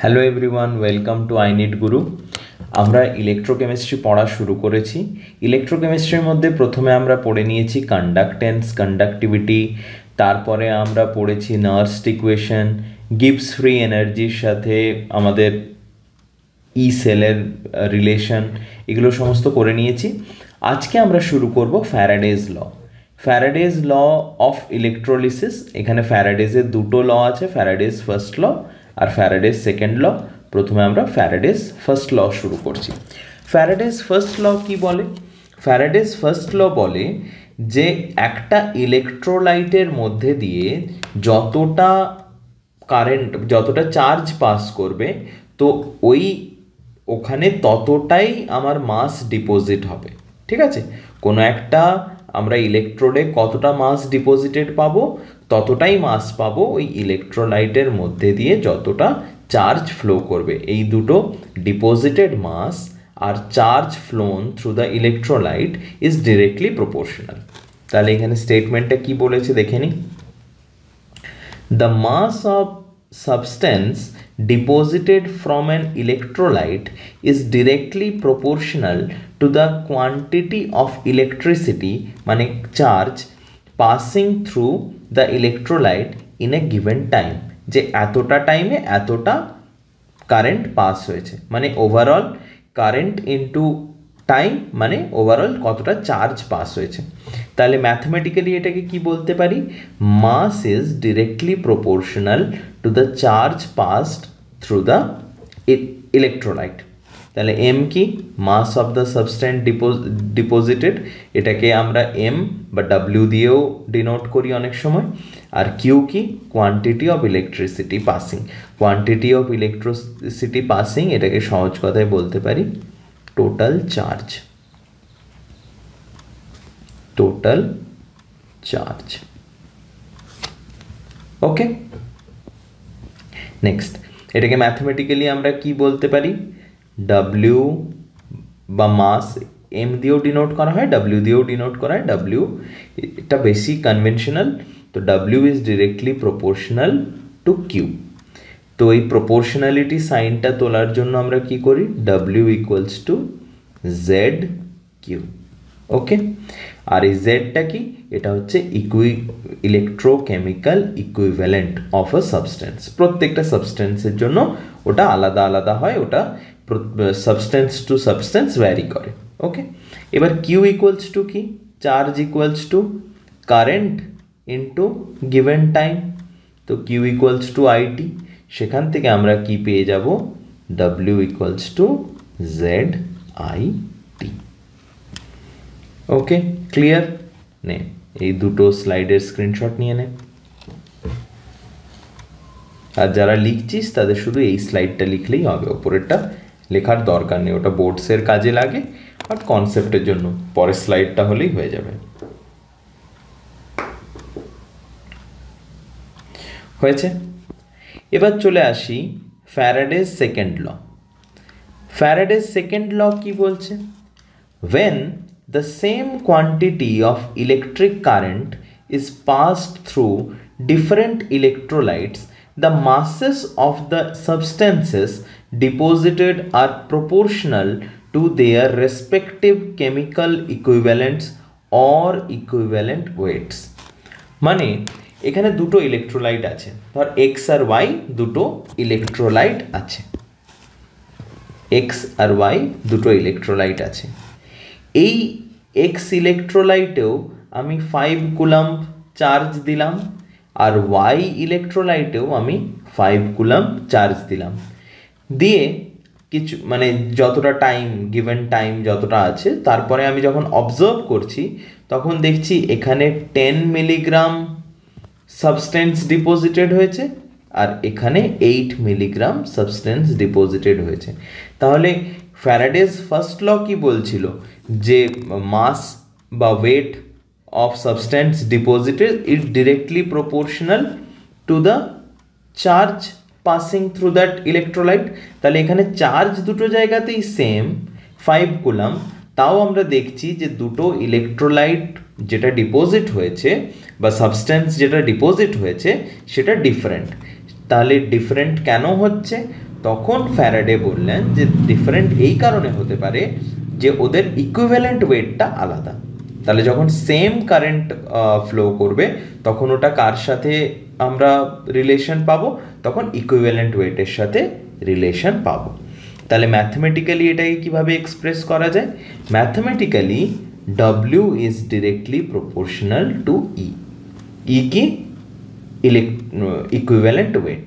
Hello everyone, welcome to I need গুরু। আমরা electrochemistry পড়া শুরু করেছি। ইলেকট্রোকেমিস্ট্রির মধ্যে প্রথমে আমরা পড়ে নিয়েছি কন্ডাক্টেন্স, কন্ডাক্টিভিটি, তারপরে আমরা পড়েছি নার্স্ট ইকুয়েশন, গিবস ফ্রি এনার্জির সাথে আমাদের ই সেলের রিলেশন, এগুলো সমস্ত করে নিয়েছি। আজকে আমরা শুরু করব ফ্যারাডেজ ল। ফ্যারাডেজ ল অফ ইলেকট্রোলিসিস। এখানে ফ্যারাডেজের দুটো ল আছে, ফ্যারাডেজ ফার্স্ট ল আর ফ্যারাডেজ সেকেন্ড ল। প্রথমে আমরা ফ্যারাডেজ ফার্স্ট ল শুরু করছি। ফ্যারাডেজ ফার্স্ট ল কি বলে? ফ্যারাডেজ ফার্স্ট ল বলে যে একটা ইলেকট্রোলাইটের মধ্যে দিয়ে যতটা কারেন্ট, যতটা চার্জ পাস করবে, তো ওখানে ততটাই আমার মাস ডিপোজিট হবে। ঠিক আছে, কোনো একটা আমরা ইলেকট্রোডে কতটা মাস ডিপোজিটেড পাবো, ততটাই মাস পাবো ওই ইলেকট্রোলাইটের মধ্যে দিয়ে যতটা চার্জ ফ্লো করবে। এই দুটো ডিপোজিটেড মাস আর charge flown through the electrolyte is directly proportional. তাহলে এখানে স্টেটমেন্টটা কি বলেছে দেখে নিই। The mass of substance deposited from an electrolyte is directly proportional to the quantity of electricity, মানে charge, passing through the electrolyte in a given time. যে এতটা টাইমে এতটা কারেন্ট পাস হয়েছে, মানে ওভারঅল কারেন্ট ইনটু টাইম, মানে overall কতটা charge pass হয়েছে। তাহলে ম্যাথমেটিক্যালি এটাকে কি বলতে পারি? Mass is directly proportional to the charge passed through the electrolyte. তাহলে এম কি? Mass of the substance deposited, এটাকে আমরা এম বা ডাব্লিউ দিয়েও ডিনোট করি অনেক সময়। আর কিউ কি? Quantity of electricity passing. Quantity of electricity passing, এটাকে সহজ কথায় বলতে পারি total charge. Total charge. Okay, next এটাকে ম্যাথমেটিক্যালি আমরা কি বলতে পারি? ডাব্লিউ বা মাস এম দিয়েও ডিনোট করা হয়, ডাব্লিউ দিয়েও ডিনোট করা হয়। ডাব্লিউ এটা বেশি কনভেনশনাল, তো W is directly proportional to Q. তো এই প্রপোর্শনালিটি সাইনটা তোলার জন্য আমরা কি করি? W equals to Z Q. Okay, আর এই জেডটা কি? এটা হচ্ছে electrochemical equivalent of a substance. প্রত্যেকটা সাবস্টেন্সের জন্য ওটা আলাদা আলাদা হয়, ওটা সাবস্টেন্স টু সাবস্টেন্স ভ্যারি করে। ওকে, এবার কিউ ইকুয়ালস টু কি? Charge equals to current into given time. তো কিউ ইকুয়ালস টু আইটি, সেখান থেকে আমরা কি পেয়ে যাব? W equals to Z I T. Okay, clear? নে এই দুটো স্লাইডের স্ক্রিনশট নিয়ে নে। আর যারা লিখছিস তাদের শুধু এই স্লাইডটা লিখলেই হবে, ওপরেরটা লেখার দরকার নেই, ওটা বোর্ডসের কাজে লাগে আর কনসেপ্টের জন্য পরের স্লাইডটা হলেই হয়ে যাবে। হয়েছে? এবার চলে আসি ফ্যারাডেজ সেকেন্ড ল। ফ্যারাডেজ সেকেন্ড ল কি বলছে? When the same quantity of electric current is passed through different electrolytes, the masses of the substances deposited are proportional to their respective chemical equivalents or equivalent weights. মানে এখানে দুটো electrolyte আছে, ধর x আর Y দুটো electrolyte আছে। X আর Y দুটো electrolyte আছে। এই এক্স ইলেকট্রোলাইটেও আমি 5 কুলম্ব চার্জ দিলাম, আর ওয়াই ইলেকট্রোলাইটেও আমি 5 কুলম্ব চার্জ দিলাম। দিয়ে কিছু মানে যতটা টাইম, গিভেন টাইম যতটা আছে, তারপরে আমি যখন অবজার্ভ করছি তখন দেখছি এখানে 10 মিলিগ্রাম সাবস্টেন্স ডিপোজিটেড হয়েছে আর এখানে 8 মিলিগ্রাম সাবস্টেন্স ডিপোজিটেড হয়েছে। তাহলে ফ্যারাডেজ ফার্স্ট ল কি বলছিল? যে মাস বা weight of substance deposited is directly proportional to the charge passing through that electrolyte. তাহলে এখানে চার্জ দুটো জায়গাতেই সেম 5 কুলম্ব, তাও আমরা দেখছি যে দুটো ইলেকট্রোলাইট যেটা ডিপোজিট হয়েছে বা সাবস্টেন্স যেটা ডিপোজিট হয়েছে সেটা ডিফারেন্ট। তাহলে ডিফারেন্ট কেন হচ্ছে? তখন ফ্যারাডে বললেন যে ডিফারেন্ট এই কারণে হতে পারে যে ওদের ইকুইভ্যালেন্ট ওয়েটটা আলাদা। তাহলে যখন সেম কারেন্ট ফ্লো করবে তখন ওটা কার সাথে আমরা রিলেশন পাবো? তখন ইকুইভ্যালেন্ট ওয়েটের সাথে রিলেশন পাবো। তাহলে ম্যাথমেটিক্যালি এটাকে কিভাবে এক্সপ্রেস করা যায়? Mathematically W is directly proportional two E। E কি? Equivalent wait.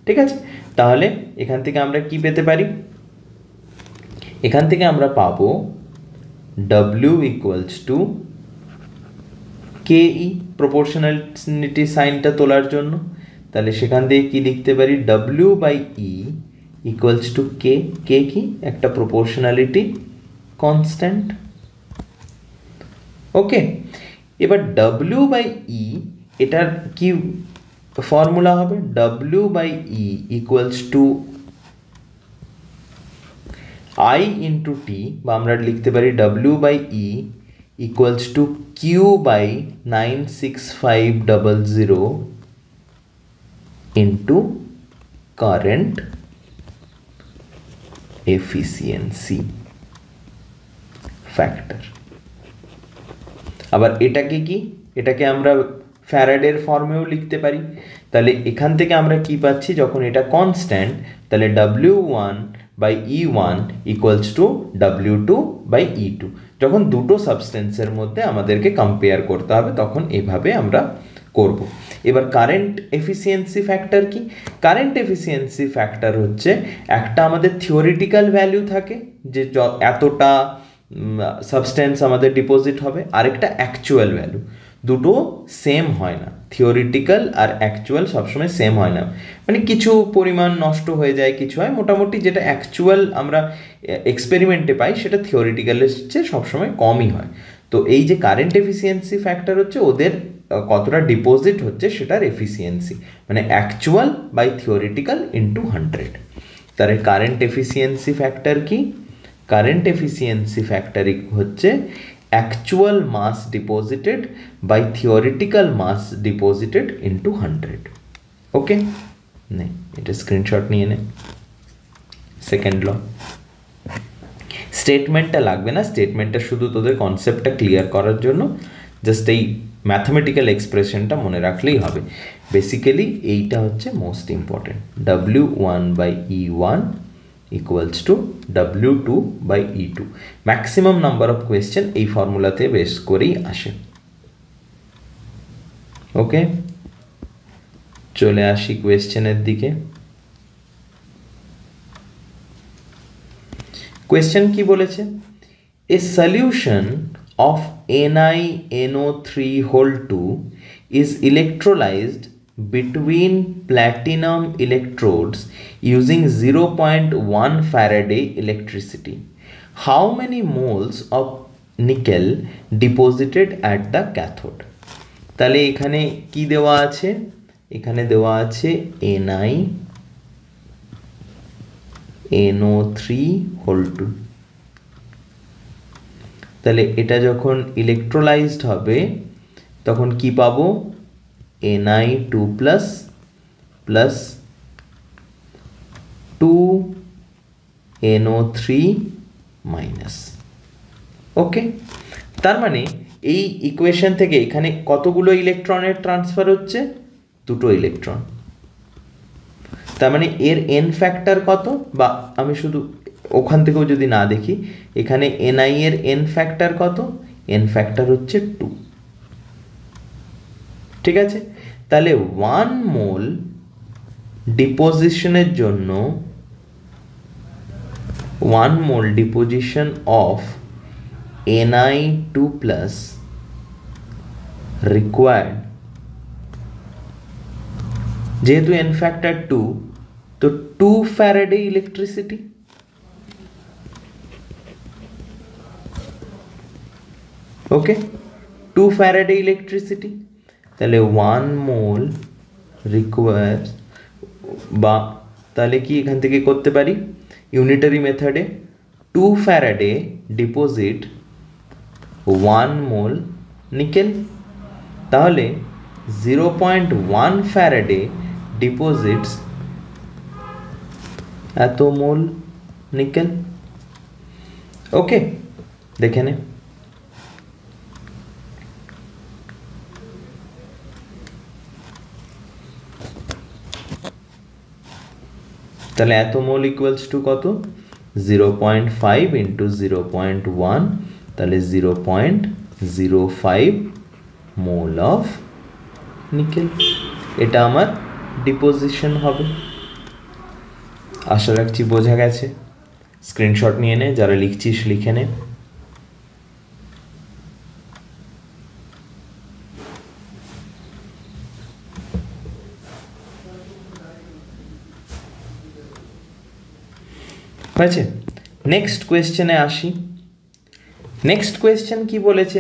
ঠিক আছে, তাহলে এখান থেকে আমরা কি পেতে পারি? এখান থেকে আমরা পাবো W equals to KE, proportionality সাইনটা তোলার জন্য। তাহলে সেখান থেকে কি লিখতে পারি? W by E equals to K। K কি? একটা প্রপোর্শনালিটি কনস্ট্যান্ট। ওকে, এবার W বাই E এটার কি ফর্মুলা হবে? W by E equals to I into T, বা আমরা লিখতে পারি W by E equals to Q by 96500 into current efficiency factor. আবার এটাকে কি? এটাকে আমরা ফ্যারাডের ফর্মেও লিখতে পারি। তাহলে এখান থেকে আমরা কি পাচ্ছি? যখন এটা কনস্ট্যান্ট তাহলে W1 by E1 equals to W2 by E2। যখন দুটো সাবস্টেন্সের মধ্যে আমাদেরকে কম্পেয়ার করতে হবে তখন এভাবে আমরা করব। এবার কারেন্ট এফিসিয়েন্সি ফ্যাক্টর কি? কারেন্ট এফিসিয়েন্সি ফ্যাক্টর হচ্ছে একটা আমাদের থিওরিটিক্যাল ভ্যালু থাকে যে এতটা সাবস্টেন্স আমাদের ডিপোজিট হবে, আরেকটা অ্যাকচুয়াল ভ্যালু। দুটো সেম হয় না, থিওরিটিক্যাল আর অ্যাকচুয়াল সবসময় সেম হয় না, মানে কিছু পরিমাণ নষ্ট হয়ে যায়, কিছু হয়। মোটামুটি যেটা অ্যাকচুয়াল আমরা এক্সপেরিমেন্টে পাই সেটা থিওরিটিক্যালের চেয়ে সবসময় কমই হয়। তো এই যে কারেন্ট এফিসিয়েন্সি ফ্যাক্টর হচ্ছে ওদের কতটা ডিপোজিট হচ্ছে সেটার এফিসিয়েন্সি, মানে অ্যাকচুয়াল বাই থিওরিটিক্যাল ইন্টু 100। তাহলে কারেন্ট এফিসিয়েন্সি ফ্যাক্টর কি? কারেন্ট এফিসিয়েন্সি ফ্যাক্টর হচ্ছে actual mass deposited by theoretical mass deposited into 100। ওকে, নে এটা স্ক্রিনশট নিয়ে নে। সেকেন্ড ল, স্টেটমেন্টটা লাগবে না, স্টেটমেন্টটা শুধু তোদের কনসেপ্টটা ক্লিয়ার করার জন্য, জাস্ট এই ম্যাথমেটিক্যাল এক্সপ্রেশনটা মনে রাখলেই হবে। বেসিক্যালি এইটা হচ্ছে most important, W1 by E1 equals to W2 by E2। Maximum number of question এই ফর্মুলাতে বেস করেই আসে। ওকে, চলে আসি কোয়েশ্চেনের দিকে। কোয়েশ্চেন কি বলেছে? A solution of NiNO3(2) is electrolyzed between platinum electrodes using 0.1 Faraday electricity. How many moles of nickel deposited at the cathode? তাহলে এখানে কি দেওয়া আছে? এখানে দেওয়া আছে NiNO3(2)। তাহলে এটা যখন ইলেকট্রোলাইজড হবে তখন কি পাবো? Ni2 plus 2NO3 minus। ওকে, তার মানে এই ইকুয়েশন থেকে এখানে কতগুলো ইলেকট্রনের ট্রান্সফার হচ্ছে? দুটো ইলেকট্রন। তার মানে এর এন ফ্যাক্টর কত? বা আমি শুধু ওখান থেকেও যদি না দেখি, এখানে Ni এর এন ফ্যাক্টর কত? এন ফ্যাক্টর হচ্ছে 2। ঠিক আছে, তাহলে 1 মোল ডিপোজিশনের জন্য 1 mole deposition of Ni2 plus required, যেহেতু এন ফ্যাক্টর 2 তো 2 Faraday electricity. Okay, 2 Faraday electricity. তাহলে 1 মোল রিকোয়ার, বা তাহলে কি এখান থেকে করতে পারি ইউনিটারি মেথডে 2 ফ্যারাডে ডিপোজিট 1 মোল নিকেল। তাহলে 0.1 ফ্যারাডে deposits এত মোল নিকেল। ওকে, দেখে নে। তাহলে এত মোল ইকুয়ালস টু কত? 0.5 ইন্টু 0.1, তাহলে 0.05 মোল অফ নিকেল। এটা আমার ডিপোজিশন হবে। আশা রাখছি বোঝা গেছে। স্ক্রিনশট নিয়ে নে, যারা লিখছিস লিখে নে। হয়েছে? নেক্সট কোয়েশ্চেনে আসি। নেক্সট কোয়েশ্চেন কি বলেছে?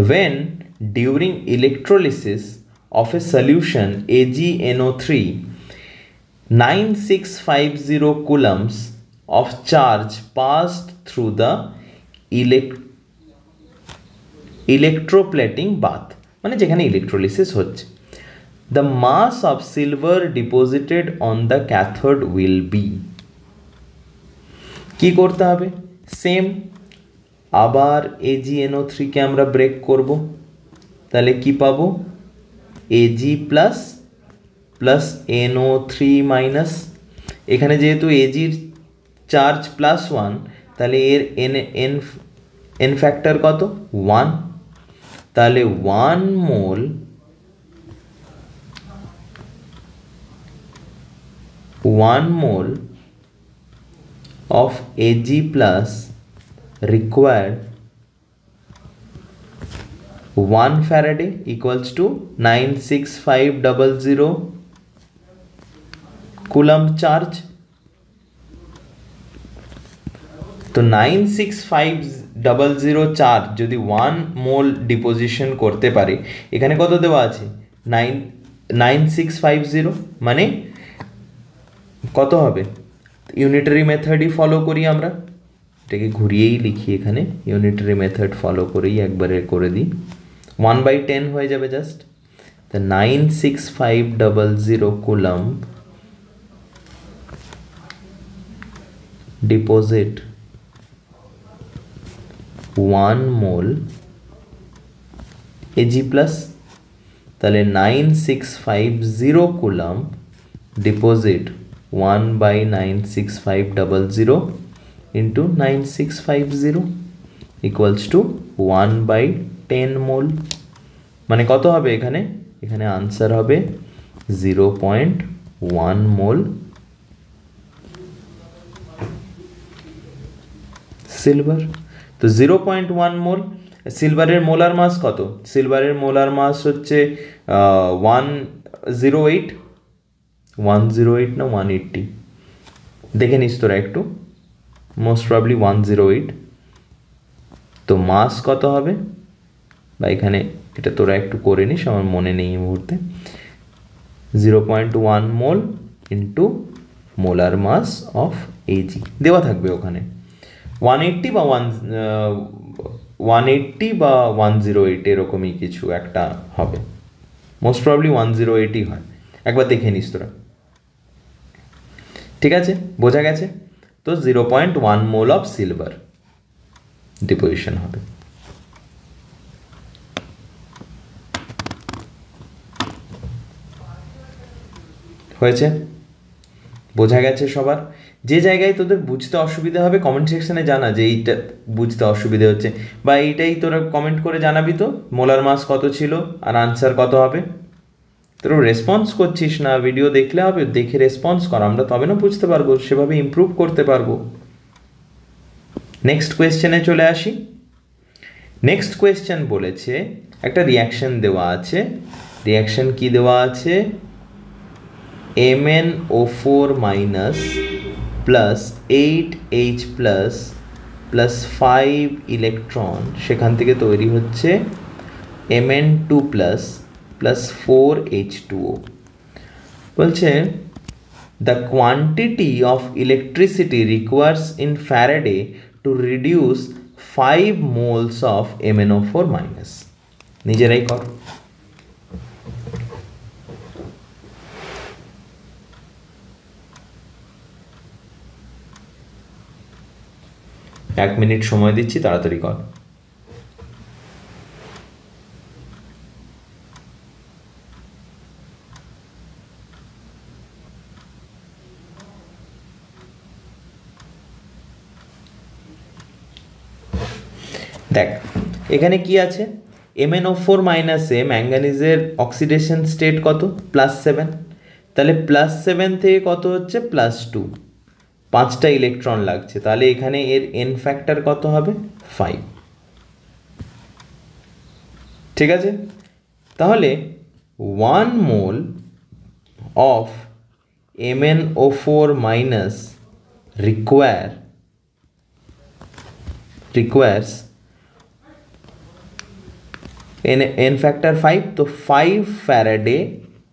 When during electrolysis of a solution AgNO3 9650 coulombs of charge passed through the electroplating bath, মানে যেখানে ইলেকট্রোলিসিস হচ্ছে, the mass of silver deposited on the cathode will be, কি করতে হবে? সেম, আবার AgNO3 কে আমরা ব্রেক করব। তাহলে কি পাবো? Ag plus plus NO3 minus, এখানে যেহেতু Ag এর চার্জ +1, তাহলে এর n ফ্যাক্টর কত? 1। তাহলে 1 মোল of Ag plus required 1 Faraday equals to 96500 coulomb charge। তো 96500 চার্জ যদি 1 মোল ডিপোজিশন করতে পারে, এখানে কত দেওয়া আছে? 9650, মানে কত হবে? ইউনিটারি মেথডই ফলো করি আমরা, এটাকে ঘুরিয়েই লিখি, এখানে ইউনিটারি মেথড ফলো করেই একবারে করে দিই। 1/10 হয়ে যাবে জাস্ট। তো 96500 কুলম্ব ডিপোজিট 1 মোল Ag প্লাস, তাহলে 9650 coulomb deposit 1/96500 into 9650 equals to 1/10 মোল, মানে কত হবে এখানে? এখানে আনসার হবে 0.1 মোল সিলভার। তো 0.1 মোল সিলভারের মোলার মাস কত? সিলভারের মোলার মাস হচ্ছে 108 না 180, দেখে নিস তোরা একটু, মোস্ট প্রবলি 108। তো মাস কত হবে? বা এখানে এটা তোরা একটু করে নিস, আমার মনে নেই এই মুহূর্তে। 0.1 mole into molar mass of Ag দেওয়া থাকবে ওখানে। 180 বা 108 এরকমই কিছু একটা হবে, মোস্ট প্রবলি 108ই হয়। একবার দেখে নিস তোরা। ঠিক আছে, বোঝা গেছে? তো 0.1 মোল অফ সিলভার ডিপোজিশন হবে। হয়েছে? বোঝা গেছে সবার? যে জায়গায় তোদের বুঝতে অসুবিধা হবে কমেন্ট সেকশনে জানা, যে এইটা বুঝতে অসুবিধা হচ্ছে, বা এইটাই তোরা কমেন্ট করে জানাবি তো মোলার মাস কত ছিল আর আনসার কত হবে। তোরা রেসপন্স করছিস না, ভিডিও দেখলে হবে, দেখে রেসপন্স কর, আমরা তবে না বুঝতে পারবো, সেভাবে ইমপ্রুভ করতে পারবো। নেক্সট কোয়েশ্চেনে চলে আসি। নেক্সট কোয়েশ্চেন বলেছে একটা রিয়াকশন দেওয়া আছে। রিয়াকশন কি দেওয়া আছে? MnO4 minus plus 8H plus plus 5 electron, সেখান থেকে তৈরি হচ্ছে Mn2 প্লাস প্লাস 4H2O। বলছে the quantity of electricity requires in Faraday to reduce 5 moles of MnO4 minus। নিজেরাই কর। 1 মিনিট সময় দিচ্ছি, তাড়াতাড়ি কর। দেখ এখানে কি আছে, MnO4 - এ ম্যাঙ্গানিজের অক্সিডেশন স্টেট কত, +7, তাহলে +7 থেকে কত হচ্ছে +2, 5টা ইলেকট্রন লাগছে, তাহলে এখানে এর n ফ্যাক্টর কত হবে 5। ঠিক আছে, তাহলে 1 mole of MnO4 - requires n factor 5, तो 5 ফ্যারাডে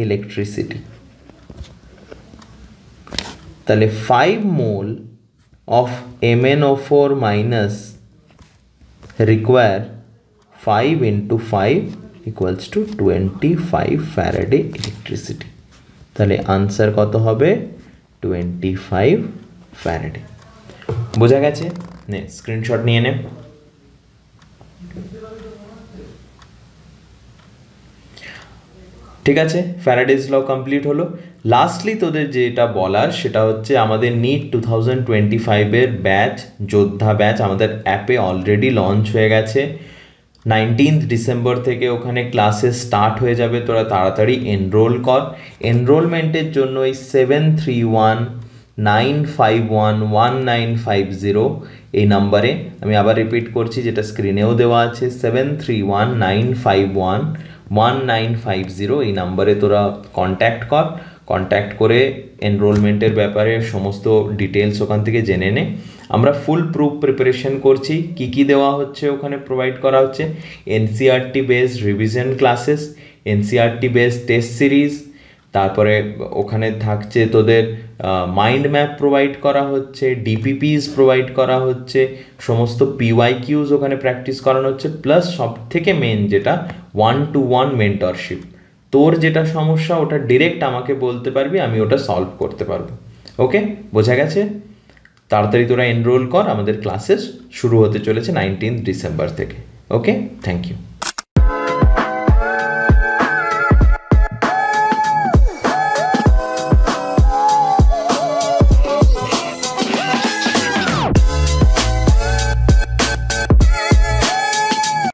ইলেকট্রিসিটি। তাহলে 5 mole of MnO4 require 5 into 5 equals to 25 Faraday electricity. তাহলে আনসার কত হবে 25 ফ্যারাডে। বোঝা গেছে? নে স্ক্রিনশট নিয়ে নে। ঠিক আছে, ফ্যারাডেজ ল কমপ্লিট হলো। লাস্টলি তোদের যেটা বলার সেটা হচ্ছে আমাদের নিট 2025-এর ব্যাচ, যোদ্ধা ব্যাচ আমাদের অ্যাপে অলরেডি লঞ্চ হয়ে গেছে। 19 ডিসেম্বর থেকে ওখানে ক্লাসেস স্টার্ট হয়ে যাবে, তোরা তাড়াতাড়ি এনরোল কর। এনরোলমেন্টের জন্য এই 7319511950 এই নাম্বারে, আমি আবার রিপিট করছি যেটা স্ক্রিনেও দেওয়া আছে, 7319511950 এই নাম্বারে তোরা কন্ট্যাক্ট কর। কন্ট্যাক্ট করে এনরোলমেন্টের ব্যাপারে সমস্ত ডিটেলস ওখান থেকে জেনে নে। আমরা ফুল প্রুফ প্রিপারেশন করছি, কি কি দেওয়া হচ্ছে ওখানে প্রোভাইড করা হচ্ছে, NCERT based revision classes, NCERT based test series, তারপরে ওখানে থাকছে তোদের মাইন্ড ম্যাপ প্রোভাইড করা হচ্ছে, ডিপিপিস প্রোভাইড করা হচ্ছে, সমস্ত পিওয়াইকিউজ ওখানে প্র্যাকটিস করানো হচ্ছে, প্লাস সব থেকে মেন যেটা 1-to-1 মেন্টরশিপ। তোর যেটা সমস্যা ওটা ডিরেক্ট আমাকে বলতে পারবি, আমি ওটা সলভ করতে পারবো। ওকে, বোঝা গেছে? তাড়াতাড়ি তোরা এনরোল কর, আমাদের ক্লাসেস শুরু হতে চলেছে 19 ডিসেম্বর থেকে। ওকে, থ্যাংক ইউ।